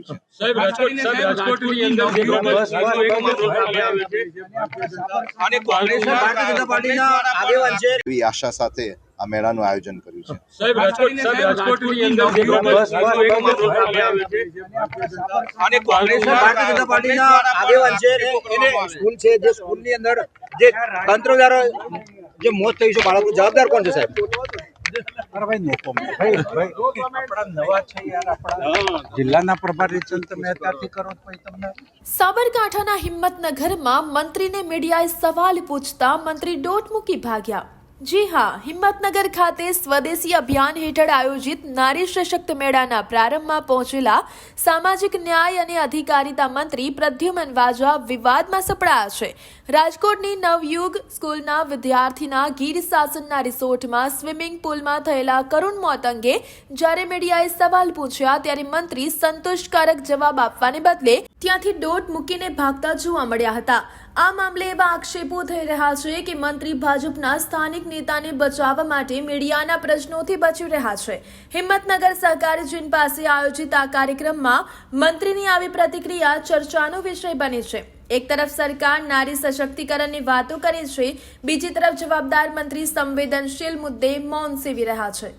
કર્યું છે। સાહેબ રાજકોટની અંદર જે અને કોંગ્રેસના ભારતીય જનતા પાર્ટીના આગેવાન છે એવી આશા સાથે આ મેળાનું આયોજન કર્યું છે। સાહેબ રાજકોટની અંદર જે અને કોંગ્રેસના ભારતીય જનતા પાર્ટીના આગેવાન છે એને સ્કૂલ છે જે સ્કૂલની અંદર જે તંત્ર દ્વારા જે મોત થઈ છે બાળકો જવાબદાર કોણ છે સાહેબ? જિલ્લાના પ્રભારી તમે અત્યારથી કરો તમને સાબરકાંઠાના હિંમતનગરમાં મંત્રીને મીડિયાએ સવાલ પૂછતા મંત્રી દોટ મૂકી ભાગ્યા। જી હા, હિંમતનગર ખાતે સ્વદેશી અભિયાન હેઠળ આયોજિત નારી સશક્ત મેળાના પ્રારંભમાં પહોંચેલા સામાજિક ન્યાય અને અધિકારિતા મંત્રી પ્રદ્યુમન વાજા વિવાદમાં સપડાયા છે। રાજકોટની નવયુગ સ્કૂલના વિદ્યાર્થીના ગીર શાસનના રિસોર્ટમાં સ્વિમિંગ પુલમાં થયેલા કરુણ મોત અંગે જ્યારે મીડિયાએ સવાલ પૂછ્યા ત્યારે મંત્રી સંતોષકારક જવાબ આપવાને બદલે ત્યાંથી દોટ મૂકીને ભાગતા જોવા મળ્યા હતા। આ મામલે એવા આક્ષેપો થઈ રહ્યા છે કે મંત્રી ભાજપના સ્થાનિક નેતાને બચાવવા માટે મીડિયાના પ્રશ્નોથી બચી રહ્યા છે। હિંમતનગર સહકારી જીન પાસે આયોજિત આ કાર્યક્રમમાં મંત્રીની આવી પ્રતિક્રિયા ચર્ચાનો વિષય બની છે। એક તરફ સરકાર નારી સશક્તિકરણની વાતો કરે છે, બીજી તરફ જવાબદાર મંત્રી સંવેદનશીલ મુદ્દે મૌન સેવી રહ્યા છે।